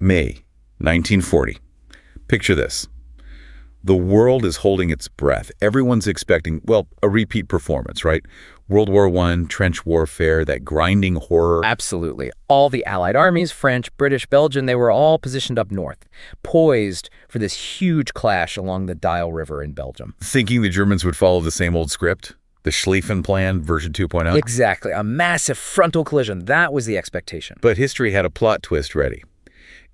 May 1940. Picture this. The world is holding its breath. Everyone's expecting, well, a repeat performance, right? World War I, trench warfare, that grinding horror. Absolutely. All the Allied armies, French, British, Belgian, they were all positioned up north, poised for this huge clash along the Dial River in Belgium. Thinking the Germans would follow the same old script? The Schlieffen Plan, version 2.0? Exactly. A massive frontal collision. That was the expectation. But history had a plot twist ready.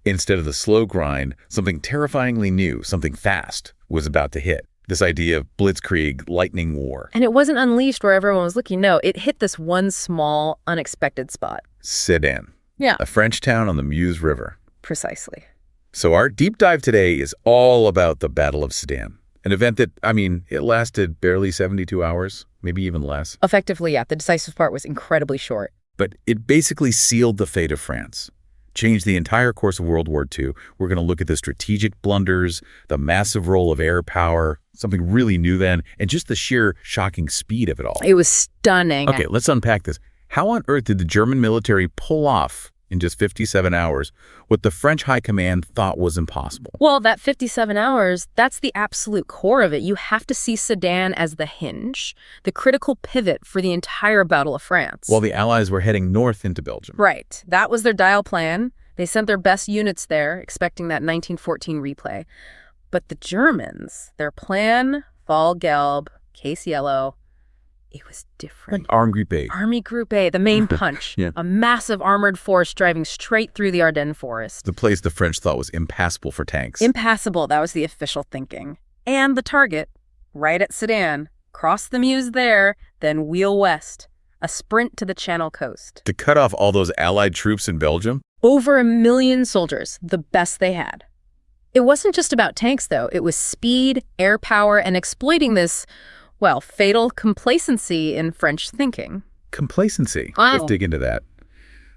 Instead of the slow grind, something terrifyingly new, something fast, was about to hit. This idea of Blitzkrieg, lightning war. And it wasn't unleashed where everyone was looking. No, it hit this one small, unexpected spot. Sedan. Yeah. A French town on the Meuse River. Precisely. So our deep dive today is all about the Battle of Sedan. An event that, it lasted barely 72 hours, maybe even less. Effectively, yeah. The decisive part was incredibly short. But it basically sealed the fate of France. Changed the entire course of World War II. We're going to look at the strategic blunders, the massive role of air power, something really new then, and just the sheer shocking speed of it all. It was stunning. Okay, let's unpack this. How on earth did the German military pull off in just 57 hours what the French high command thought was impossible? Well, that 57 hours, that's the absolute core of it. You have to see Sedan as the hinge, the critical pivot for the entire Battle of France. While the Allies were heading north into Belgium. Right. That was their Dial plan. They sent their best units there, expecting that 1914 replay. But the Germans, their plan, Fall Gelb, Case Yellow, it was different. Like Army Group A. Army Group A, the main punch. Yeah. A massive armored force driving straight through the Ardennes forest. The place the French thought was impassable for tanks. Impassable, that was the official thinking. And the target, right at Sedan. Cross the Meuse there, then wheel west. A sprint to the Channel coast. To cut off all those Allied troops in Belgium? Over 1 million soldiers, the best they had. It wasn't just about tanks, though. It was speed, air power, and exploiting this, well, fatal complacency in French thinking. Complacency. Wow. Let's dig into that.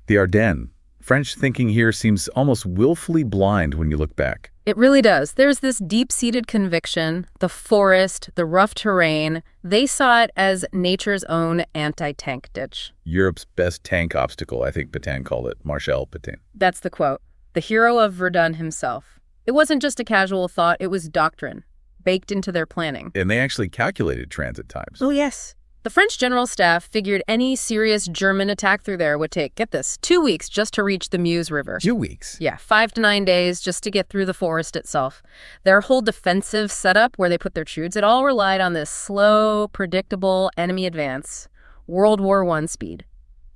The Ardennes. French thinking here seems almost willfully blind when you look back. It really does. There's this deep-seated conviction, the forest, the rough terrain. They saw it as nature's own anti-tank ditch. Europe's best tank obstacle, I think Pétain called it. Marshal Pétain. That's the quote. The hero of Verdun himself. It wasn't just a casual thought, it was doctrine, baked into their planning. And they actually calculated transit times. Oh, yes. The French general staff figured any serious German attack through there would take, get this, 2 weeks just to reach the Meuse River. 2 weeks? Yeah, 5 to 9 days just to get through the forest itself. Their whole defensive setup where they put their troops, it all relied on this slow, predictable enemy advance. World War I speed.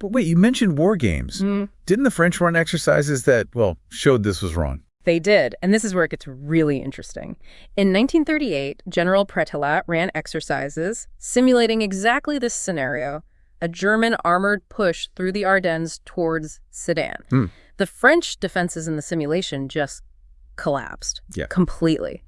But wait, you mentioned war games. Didn't the French run exercises that, showed this was wrong? They did, and this is where it gets really interesting. In 1938, General Predicated ran exercises simulating exactly this scenario, a German armored push through the Ardennes towards Sedan. The French defenses in the simulation just collapsed completely.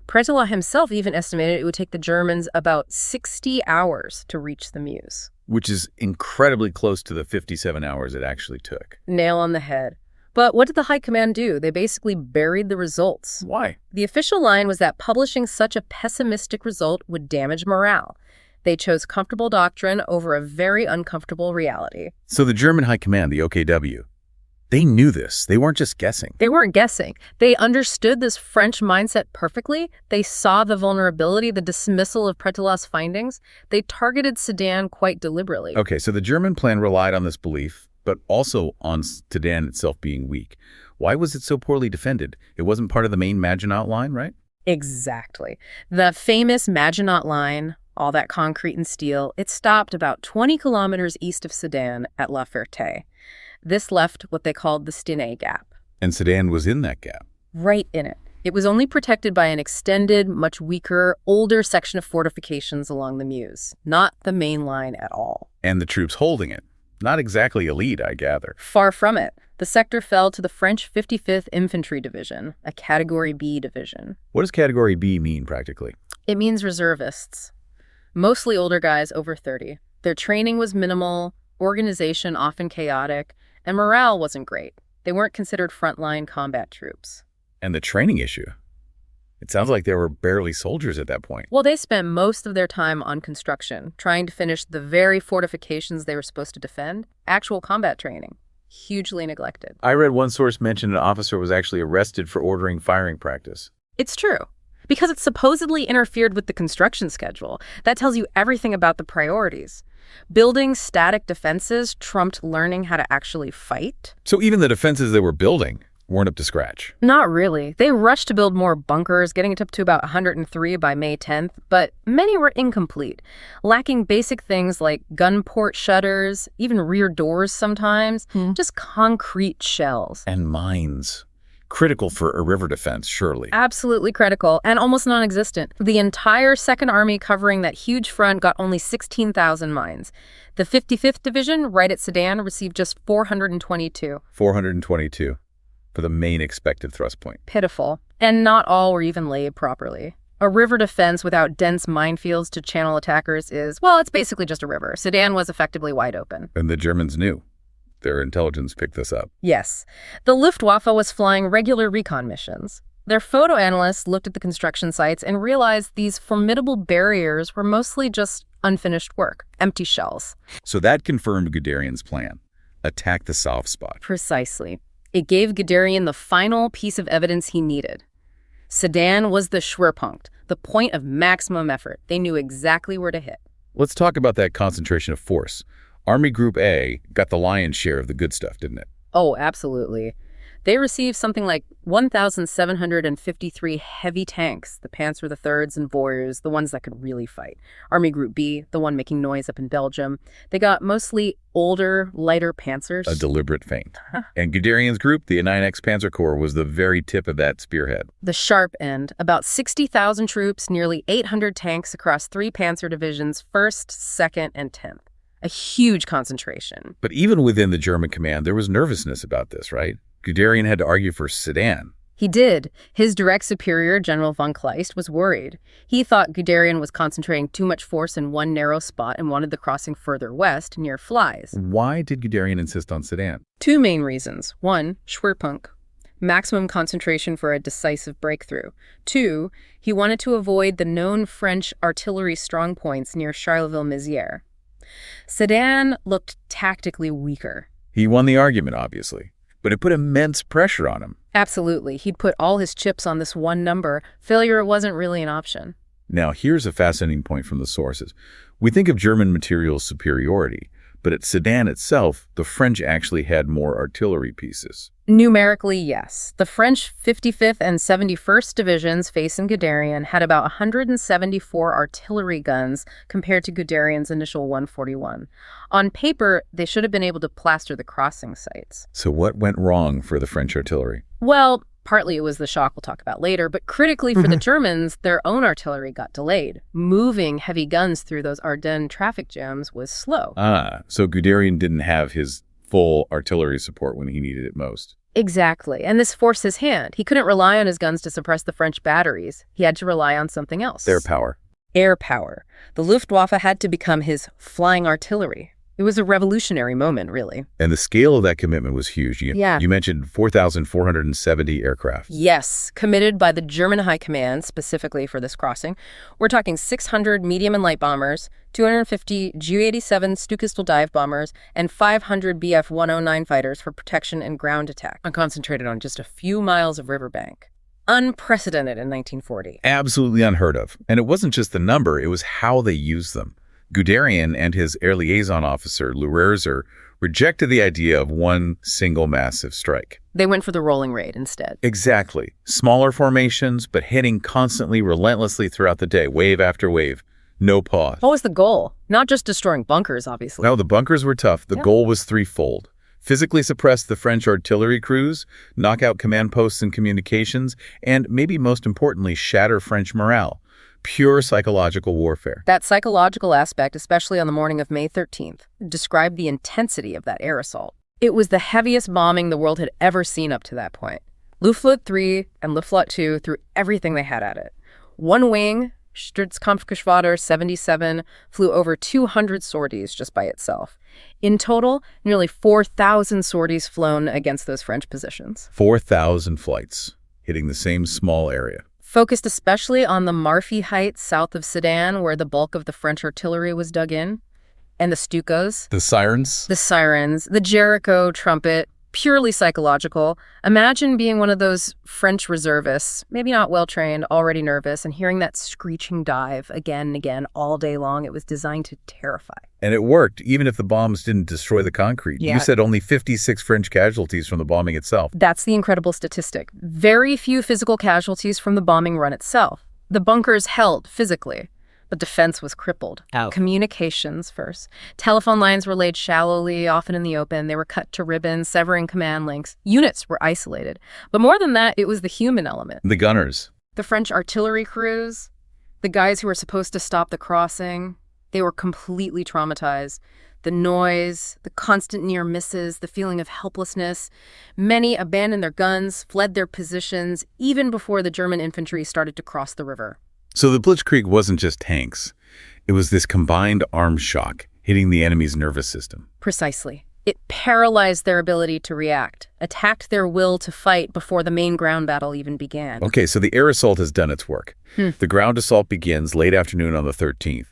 Predicated himself even estimated it would take the Germans about 60 hours to reach the Meuse. Which is incredibly close to the 57 hours it actually took. Nail on the head. But what did the high command do? They basically buried the results. Why? The official line was that publishing such a pessimistic result would damage morale. They chose comfortable doctrine over a very uncomfortable reality. So the German high command, the OKW, they knew this. They weren't just guessing. They weren't guessing. They understood this French mindset perfectly. They saw the vulnerability, the dismissal of Predicated's findings. They targeted Sedan quite deliberately. Okay, so the German plan relied on this belief, but also on Sedan itself being weak. Why was it so poorly defended? It wasn't part of the main Maginot Line, right? Exactly. The famous Maginot Line, all that concrete and steel, it stopped about 20 kilometers east of Sedan at La Ferté. This left what they called the Stenay Gap. And Sedan was in that gap. Right in it. It was only protected by an extended, much weaker, older section of fortifications along the Meuse, not the main line at all. And the troops holding it. Not exactly elite, I gather. Far from it. The sector fell to the French 55th Infantry Division, a Category B division. What does Category B mean, practically? It means reservists. Mostly older guys over 30. Their training was minimal, organization often chaotic, and morale wasn't great. They weren't considered frontline combat troops. And the training issue? It sounds like they were barely soldiers at that point. Well, they spent most of their time on construction, trying to finish the very fortifications they were supposed to defend, actual combat training. hugely neglected. I read one source mentioned an officer was actually arrested for ordering firing practice. It's true, because it supposedly interfered with the construction schedule. That tells you everything about the priorities. Building static defenses trumped learning how to actually fight. So even the defenses they were building weren't up to scratch. Not really. They rushed to build more bunkers, getting it up to about 103 by May 10th, but many were incomplete, lacking basic things like gun port shutters, even rear doors sometimes, just concrete shells. And mines. Critical for a river defense, surely. Absolutely critical, and almost non-existent. The entire Second Army covering that huge front got only 16,000 mines. The 55th Division, right at Sedan, received just 422. 422 for the main expected thrust point. Pitiful. And not all were even laid properly. A river defense without dense minefields to channel attackers is, well, it's basically just a river. Sedan was effectively wide open. And the Germans knew. Their intelligence picked this up. Yes. The Luftwaffe was flying regular recon missions. Their photo analysts looked at the construction sites and realized these formidable barriers were mostly just unfinished work, empty shells. So that confirmed Guderian's plan. Attack the soft spot. Precisely. It gave Guderian the final piece of evidence he needed. Sedan was the Schwerpunkt, the point of maximum effort. They knew exactly where to hit. Let's talk about that concentration of force. Army Group A got the lion's share of the good stuff, didn't it? Oh, absolutely. They received something like 1,753 heavy tanks, the Panzer IIIs and Voyeurs, the ones that could really fight. Army Group B, the one making noise up in Belgium. They got mostly older, lighter Panzers. A deliberate feint. And Guderian's group, the 9X Panzer Corps, was the very tip of that spearhead. The sharp end, about 60,000 troops, nearly 800 tanks across 3 Panzer divisions, 1st, 2nd, and 10th. A huge concentration. But even within the German command, there was nervousness about this, right? Guderian had to argue for Sedan. He did. His direct superior, General von Kleist, was worried. He thought Guderian was concentrating too much force in one narrow spot and wanted the crossing further west, near Flies. Why did Guderian insist on Sedan? 2 main reasons. 1, Schwerpunkt. Maximum concentration for a decisive breakthrough. 2, he wanted to avoid the known French artillery strongpoints near Charleville-Mézières. Sedan looked tactically weaker. He won the argument, obviously, but it put immense pressure on him. Absolutely. He'd put all his chips on this one number. Failure wasn't really an option. Now, here's a fascinating point from the sources. We think of German material superiority, but at Sedan itself, the French actually had more artillery pieces. Numerically, yes. The French 55th and 71st Divisions facing Guderian had about 174 artillery guns compared to Guderian's initial 141. On paper, they should have been able to plaster the crossing sites. So what went wrong for the French artillery? Well, partly it was the shock we'll talk about later, but critically for the Germans, their own artillery got delayed. Moving heavy guns through those Ardennes traffic jams was slow. So Guderian didn't have his full artillery support when he needed it most. Exactly, and this forced his hand. He couldn't rely on his guns to suppress the French batteries. He had to rely on something else. Their power. Air power. The Luftwaffe had to become his flying artillery. It was a revolutionary moment, really. And the scale of that commitment was huge. You mentioned 4,470 aircraft. Yes, committed by the German High Command specifically for this crossing. We're talking 600 medium and light bombers, 250 Ju-87 Stuka dive bombers, and 500 Bf-109 fighters for protection and ground attack, concentrated on just a few miles of riverbank. Unprecedented in 1940. Absolutely unheard of. And it wasn't just the number, it was how they used them. Guderian and his air liaison officer, Luerzer, rejected the idea of one single massive strike. They went for the rolling raid instead. Exactly. Smaller formations, but hitting constantly, relentlessly throughout the day, wave after wave. No pause. What was the goal? Not just destroying bunkers, obviously. No, the bunkers were tough. The goal was threefold. Physically suppress the French artillery crews, knock out command posts and communications, and maybe most importantly, shatter French morale. Pure psychological warfare. That psychological aspect, especially on the morning of May 13th, described the intensity of that air assault. It was the heaviest bombing the world had ever seen up to that point. Luftflotte 3 and Luftflotte 2 threw everything they had at it. One wing, Stützkampfgeschwader 77, flew over 200 sorties just by itself. In total, nearly 4,000 sorties flown against those French positions. 4,000 flights, hitting the same small area. Focused especially on the Marfie Heights south of Sedan, where the bulk of the French artillery was dug in. And the Stukas, The sirens? the sirens, the Jericho trumpet, purely psychological. Imagine being one of those French reservists, maybe not well-trained, already nervous, and hearing that screeching dive again and again all day long. It was designed to terrify. And it worked, even if the bombs didn't destroy the concrete. Yeah. You said only 56 French casualties from the bombing itself. That's the incredible statistic. Very few physical casualties from the bombing run itself. The bunkers held physically, but defense was crippled. Ow. Communications first. Telephone lines were laid shallowly, often in the open. They were cut to ribbons, severing command links. Units were isolated. But more than that, it was the human element. The gunners. The French artillery crews, the guys who were supposed to stop the crossing, they were completely traumatized. The noise, the constant near misses, the feeling of helplessness. Many abandoned their guns, fled their positions, even before the German infantry started to cross the river. So the Blitzkrieg wasn't just tanks. It was this combined arms shock hitting the enemy's nervous system. Precisely. It paralyzed their ability to react, attacked their will to fight before the main ground battle even began. Okay, so the air assault has done its work. The ground assault begins late afternoon on the 13th.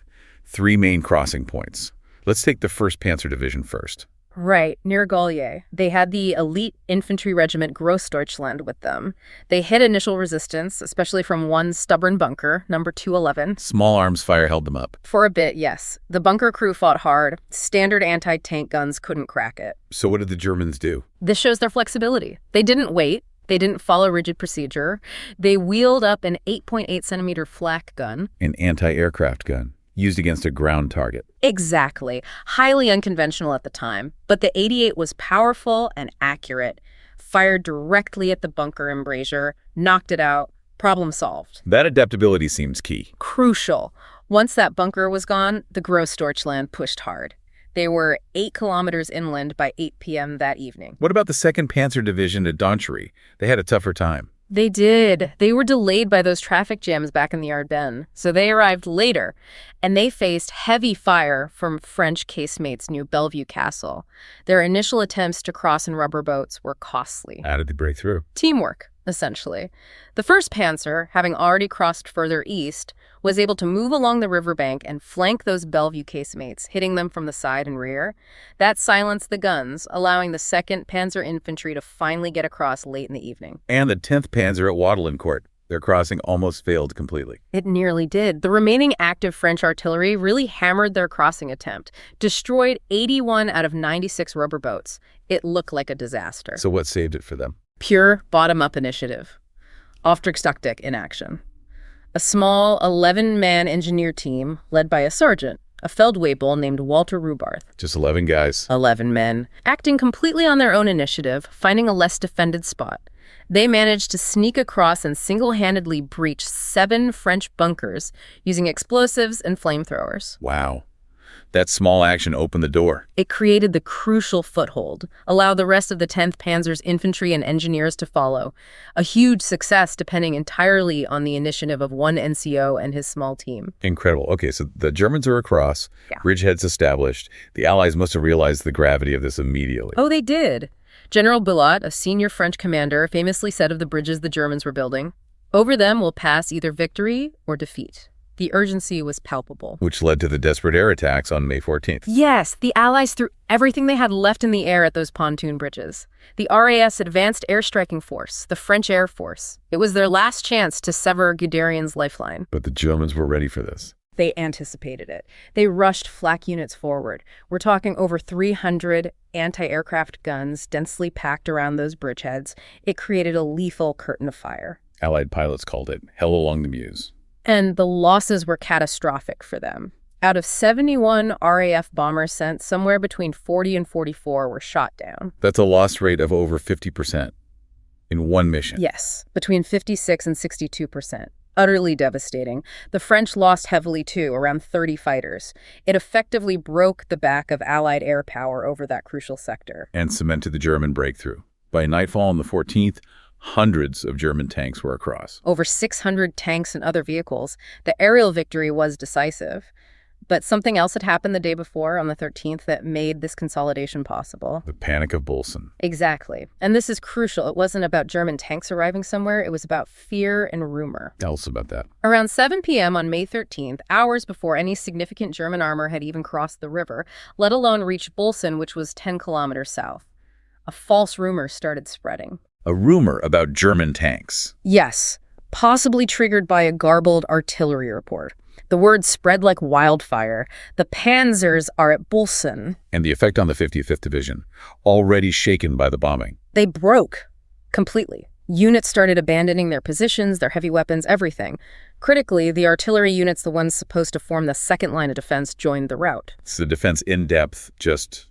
3 main crossing points. Let's take the 1st Panzer Division first. Right, near Gaulier. They had the elite infantry regiment Grossdeutschland with them. They hit initial resistance, especially from one stubborn bunker, number 211. Small arms fire held them up. For a bit, yes. The bunker crew fought hard. Standard anti-tank guns couldn't crack it. So what did the Germans do? This shows their flexibility. They didn't wait. They didn't follow rigid procedure. They wheeled up an 8.8 centimeter flak gun. An anti-aircraft gun used against a ground target. Exactly. Highly unconventional at the time. But the 88 was powerful and accurate. Fired directly at the bunker embrasure, knocked it out, problem solved. That adaptability seems key. Crucial. Once that bunker was gone, the Grossdeutschland pushed hard. They were 8 kilometers inland by 8 p.m. that evening. What about the 2nd Panzer Division at Donchery? They had a tougher time. They did. They were delayed by those traffic jams back in the Ardennes, so they arrived later, and they faced heavy fire from French casemates near Bellevue Castle. Their initial attempts to cross in rubber boats were costly. How did they break through? Teamwork, essentially. The 1st Panzer, having already crossed further east, was able to move along the riverbank and flank those Bellevue casemates, hitting them from the side and rear. That silenced the guns, allowing the 2nd Panzer Infantry to finally get across late in the evening. And the 10th Panzer at Wadelincourt. Their crossing almost failed completely. It nearly did. The remaining active French artillery really hammered their crossing attempt, destroyed 81 out of 96 rubber boats. It looked like a disaster. So what saved it for them? Pure bottom-up initiative. Auftragstaktik in action. A small 11-man engineer team led by a sergeant, a Feldwebel named Walter Rubarth. Just 11 guys. 11 men, acting completely on their own initiative, finding a less defended spot. They managed to sneak across and single-handedly breach 7 French bunkers using explosives and flamethrowers. Wow. That small action opened the door. It created the crucial foothold, allowed the rest of the 10th Panzer's infantry and engineers to follow. A huge success depending entirely on the initiative of one NCO and his small team. Incredible. Okay, so the Germans are across, bridgeheads established. The Allies must have realized the gravity of this immediately. Oh, they did. General Bilot, a senior French commander, famously said of the bridges the Germans were building, "Over them will pass either victory or defeat." The urgency was palpable. Which led to the desperate air attacks on May 14th. Yes, the Allies threw everything they had left in the air at those pontoon bridges. The RAS Advanced Air Striking Force, the French Air Force. It was their last chance to sever Guderian's lifeline. But the Germans were ready for this. They anticipated it. They rushed flak units forward. We're talking over 300 anti-aircraft guns densely packed around those bridgeheads. It created a lethal curtain of fire. Allied pilots called it Hell Along the Meuse. And the losses were catastrophic for them. Out of 71 RAF bombers sent, somewhere between 40 and 44 were shot down. That's a loss rate of over 50% in one mission. Yes, between 56 and 62%. Utterly devastating. The French lost heavily too, around 30 fighters. It effectively broke the back of Allied air power over that crucial sector. And cemented the German breakthrough. By nightfall on the 14th, hundreds of German tanks were across. Over 600 tanks and other vehicles. The aerial victory was decisive. But something else had happened the day before, on the 13th, that made this consolidation possible. The Panic of Bolson. Exactly. And this is crucial. It wasn't about German tanks arriving somewhere. It was about fear and rumor. Tell us about that. Around 7 p.m. on May 13th, hours before any significant German armor had even crossed the river, let alone reached Bolson, which was 10 kilometers south, a false rumor started spreading. A rumor about German tanks. Yes, possibly triggered by a garbled artillery report. The word spread like wildfire. The Panzers are at Bolson. And the effect on the 55th Division, already shaken by the bombing. They broke completely. Units started abandoning their positions, their heavy weapons, everything. Critically, the artillery units, the ones supposed to form the second line of defense, joined the rout. So the defense in depth just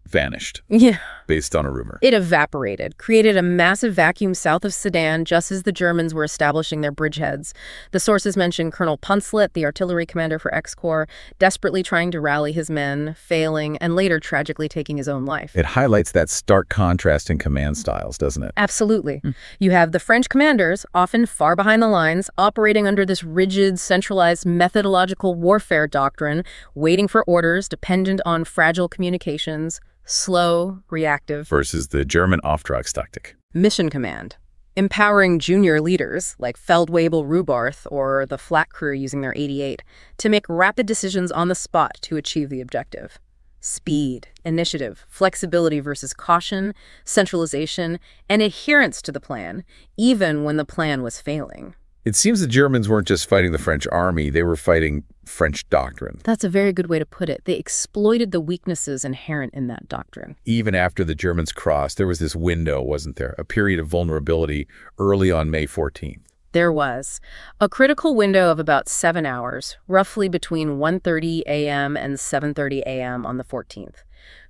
vanished. Yeah. Based on a rumor. It evaporated, created a massive vacuum south of Sedan just as the Germans were establishing their bridgeheads. The sources mention Colonel Punzlet, the artillery commander for X-Corps, desperately trying to rally his men, failing, and later tragically taking his own life. It highlights that stark contrast in command styles, doesn't it? Absolutely. You have the French commanders, often far behind the lines, operating under this rigid, centralized methodological warfare doctrine, waiting for orders, dependent on fragile communications, slow, reactive. Versus the German Auftragstaktik. Mission command, empowering junior leaders like Feldwebel Rubarth or the flak crew using their 88 to make rapid decisions on the spot to achieve the objective. Speed, initiative, flexibility versus caution, centralization, and adherence to the plan, even when the plan was failing. It seems the Germans weren't just fighting the French army, they were fighting French doctrine. That's a very good way to put it. They exploited the weaknesses inherent in that doctrine. Even after the Germans crossed, there was this window, wasn't there? A period of vulnerability early on May 14th. There was a critical window of about 7 hours, roughly between 1:30 a.m. and 7:30 a.m. on the 14th.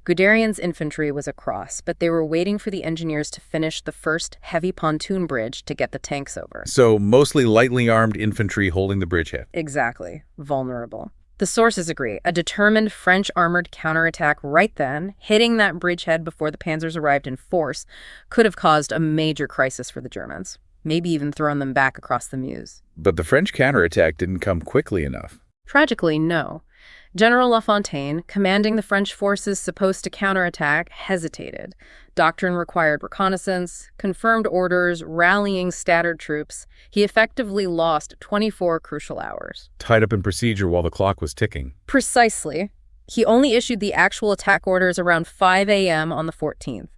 Guderian's infantry was across, but they were waiting for the engineers to finish the first heavy pontoon bridge to get the tanks over. So mostly lightly armed infantry holding the bridgehead. Exactly. Vulnerable. The sources agree. A determined French armored counterattack right then, hitting that bridgehead before the Panzers arrived in force, could have caused a major crisis for the Germans, maybe even thrown them back across the Meuse. But the French counterattack didn't come quickly enough. Tragically, no. General Lafontaine, commanding the French forces supposed to counterattack, hesitated. Doctrine required reconnaissance, confirmed orders, rallying scattered troops. He effectively lost 24 crucial hours. Tied up in procedure while the clock was ticking. Precisely. He only issued the actual attack orders around 5 a.m. on the 14th.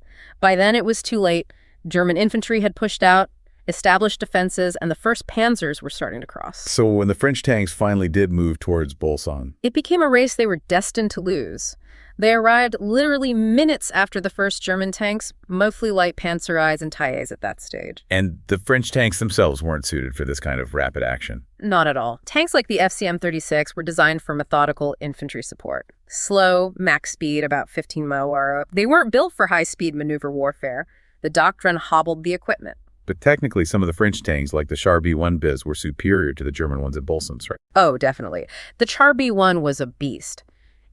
By then, it was too late. German infantry had pushed out, established defenses, and the first Panzers were starting to cross. So when the French tanks finally did move towards Bolson, it became a race they were destined to lose. They arrived literally minutes after the first German tanks, mostly light Panzereyes and Tailles at that stage. and the French tanks themselves weren't suited for this kind of rapid action. Not at all. Tanks like the FCM-36 were designed for methodical infantry support. Slow, max speed, about 15 mph. They weren't built for high-speed maneuver warfare. The doctrine hobbled the equipment. But technically, some of the French tanks, like the Char B-1 Bis, were superior to the German ones at Bolson's, right? Oh, definitely. The Char B-1 was a beast.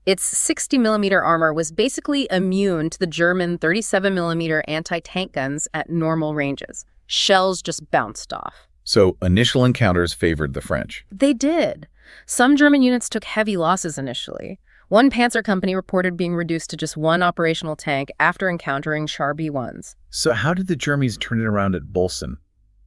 Its 60mm armor was basically immune to the German 37mm anti-tank guns at normal ranges. Shells just bounced off. So initial encounters favored the French. They did. Some German units took heavy losses initially. One Panzer company reported being reduced to just one operational tank after encountering Char B-1s. So how did the Germans turn it around at Bolson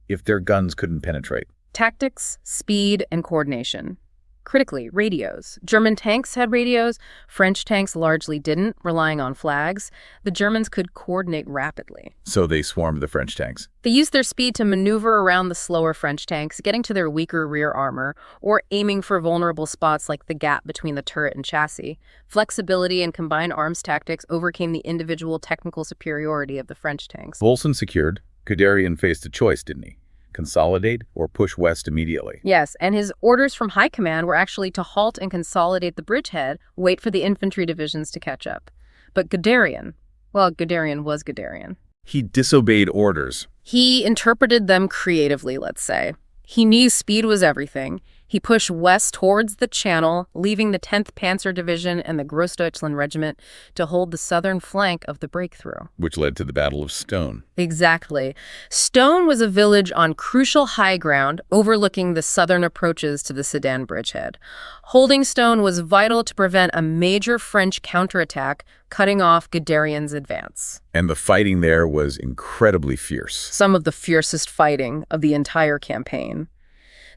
if their guns couldn't penetrate? Tactics, speed, and coordination. Critically, radios. German tanks had radios. French tanks largely didn't, relying on flags. The Germans could coordinate rapidly. So they swarmed the French tanks. They used their speed to maneuver around the slower French tanks, getting to their weaker rear armor, or aiming for vulnerable spots like the gap between the turret and chassis. Flexibility and combined arms tactics overcame the individual technical superiority of the French tanks. Bolson secured. Guderian faced a choice, didn't he? Consolidate or push west immediately. Yes, and his orders from high command were actually to halt and consolidate the bridgehead, wait for the infantry divisions to catch up. But Guderian was Guderian. He disobeyed orders. He interpreted them creatively, let's say. He knew speed was everything. He pushed west towards the Channel, leaving the 10th Panzer Division and the Grossdeutschland Regiment to hold the southern flank of the breakthrough. Which led to the Battle of Stone. Exactly. Stone was a village on crucial high ground overlooking the southern approaches to the Sedan bridgehead. Holding Stone was vital to prevent a major French counterattack, cutting off Guderian's advance. And the fighting there was incredibly fierce. Some of the fiercest fighting of the entire campaign.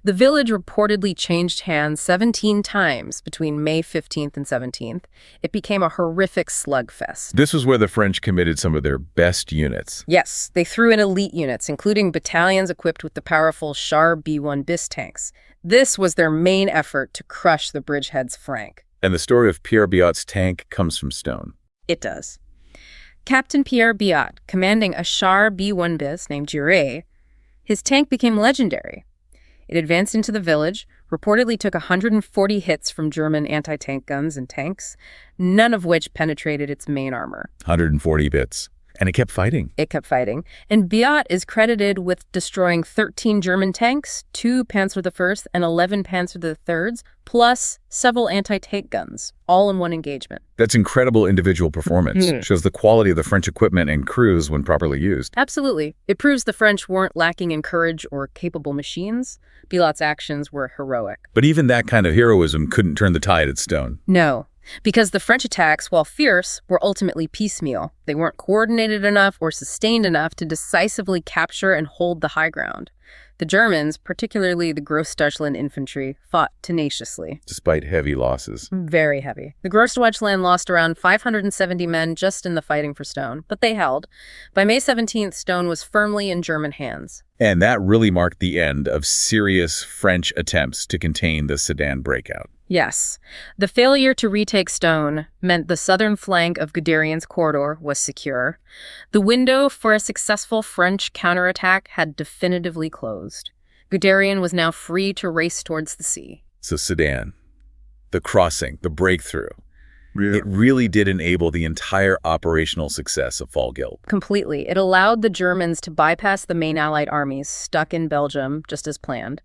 The village reportedly changed hands 17 times between May 15th and 17th. It became a horrific slugfest. This was where the French committed some of their best units. Yes, they threw in elite units, including battalions equipped with the powerful Char B-1 bis tanks. This was their main effort to crush the bridgehead's flank. And the story of Pierre Biot's tank comes from Stone. It does. Captain Pierre Biot, commanding a Char B-1 bis named Giray, his tank became legendary. It advanced into the village, reportedly took 140 hits from German anti-tank guns and tanks, none of which penetrated its main armor. 140 bits. And it kept fighting. It kept fighting. And Biot is credited with destroying 13 German tanks, 2 Panzer I and 11 Panzer IIIs, plus several anti-tank guns, all in one engagement. That's incredible individual performance. Shows the quality of the French equipment and crews when properly used. Absolutely. It proves the French weren't lacking in courage or capable machines. Biot's actions were heroic. But even that kind of heroism couldn't turn the tide at Stone. No. Because the French attacks, while fierce, were ultimately piecemeal. They weren't coordinated enough or sustained enough to decisively capture and hold the high ground. The Germans, particularly the Grossdeutschland infantry, fought tenaciously. Despite heavy losses. Very heavy. The Grossdeutschland lost around 570 men just in the fighting for Stone, but they held. By May 17th, Stone was firmly in German hands. And that really marked the end of serious French attempts to contain the Sedan breakout. Yes. The failure to retake Stone meant the southern flank of Guderian's corridor was secure. The window for a successful French counterattack had definitively closed. Guderian was now free to race towards the sea. So Sedan, the crossing, the breakthrough, it really did enable the entire operational success of Fall Gelb. Completely. It allowed the Germans to bypass the main Allied armies stuck in Belgium, just as planned.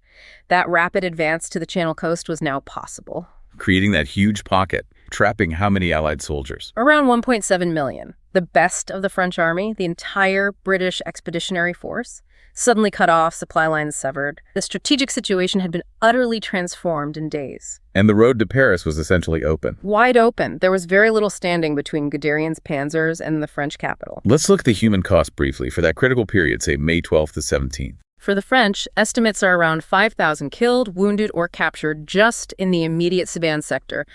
That rapid advance to the Channel coast was now possible. Creating that huge pocket, trapping how many Allied soldiers? Around 1.7 million. The best of the French army, the entire British expeditionary force, suddenly cut off, supply lines severed. The strategic situation had been utterly transformed in days. And the road to Paris was essentially open. Wide open. There was very little standing between Guderian's panzers and the French capital. Let's look at the human cost briefly for that critical period, say May 12th to 17th. For the French, estimates are around 5,000 killed, wounded, or captured just in the immediate Sedan sector.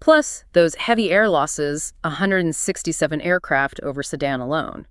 Plus, those heavy air losses, 167 aircraft over Sedan alone.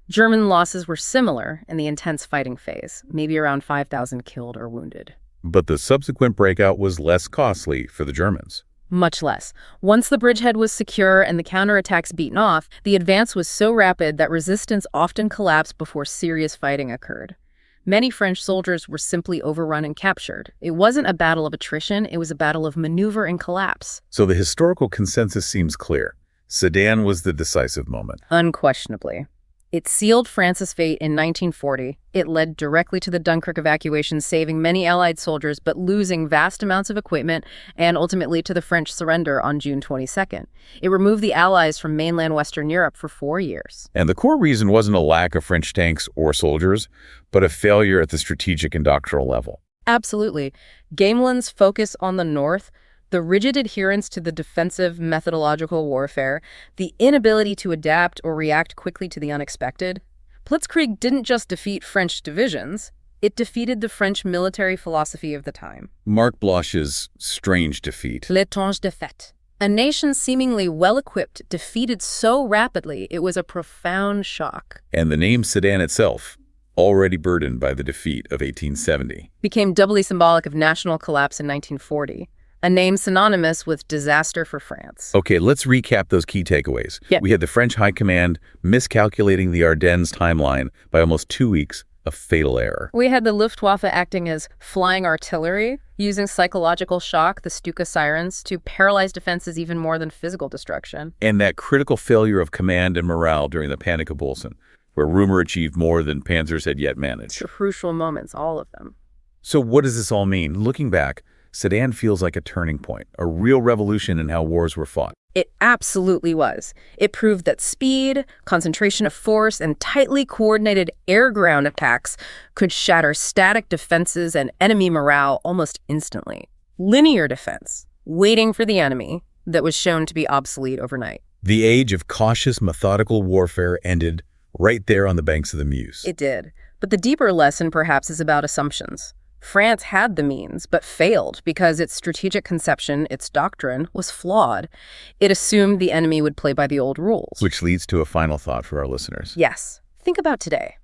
German losses were similar in the intense fighting phase, maybe around 5,000 killed or wounded. But the subsequent breakout was less costly for the Germans. Much less. Once the bridgehead was secure and the counterattacks beaten off, the advance was so rapid that resistance often collapsed before serious fighting occurred. Many French soldiers were simply overrun and captured. It wasn't a battle of attrition, it was a battle of maneuver and collapse. So the historical consensus seems clear. Sedan was the decisive moment. Unquestionably. It sealed France's fate in 1940. It led directly to the Dunkirk evacuation, saving many Allied soldiers but losing vast amounts of equipment, and ultimately to the French surrender on June 22nd. It removed the Allies from mainland Western Europe for 4 years. And the core reason wasn't a lack of French tanks or soldiers, but a failure at the strategic and doctrinal level. Absolutely. Gamelin's focus on the north, the rigid adherence to the defensive methodological warfare, the inability to adapt or react quickly to the unexpected. Blitzkrieg didn't just defeat French divisions, it defeated the French military philosophy of the time. Marc Bloch's strange defeat. L'étrange défaite. A nation seemingly well-equipped defeated so rapidly it was a profound shock. And the name Sedan itself, already burdened by the defeat of 1870. Became doubly symbolic of national collapse in 1940. A name synonymous with disaster for France. Okay, let's recap those key takeaways. Yep. We had the French High Command miscalculating the Ardennes timeline by almost 2 weeks, a fatal error. We had the Luftwaffe acting as flying artillery, using psychological shock, the Stuka sirens, to paralyze defenses even more than physical destruction. And that critical failure of command and morale during the Panic of Bolson, where rumor achieved more than panzers had yet managed. Crucial moments, all of them. So what does this all mean? Looking back, Sedan feels like a turning point, a real revolution in how wars were fought. It absolutely was. It proved that speed, concentration of force, and tightly coordinated air-ground attacks could shatter static defenses and enemy morale almost instantly. Linear defense, waiting for the enemy, that was shown to be obsolete overnight. The age of cautious, methodical warfare ended right there on the banks of the Meuse. It did. But the deeper lesson perhaps is about assumptions. France had the means, but failed because its strategic conception, its doctrine, was flawed. It assumed the enemy would play by the old rules. Which leads to a final thought for our listeners. Yes. Think about today.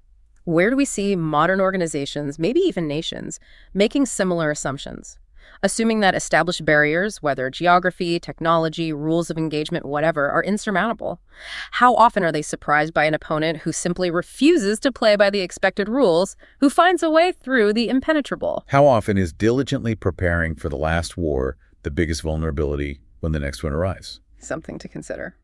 Where do we see modern organizations, maybe even nations, making similar assumptions? Assuming that established barriers, whether geography, technology, rules of engagement, whatever, are insurmountable. How often are they surprised by an opponent who simply refuses to play by the expected rules, who finds a way through the impenetrable? How often is diligently preparing for the last war the biggest vulnerability when the next one arrives? Something to consider.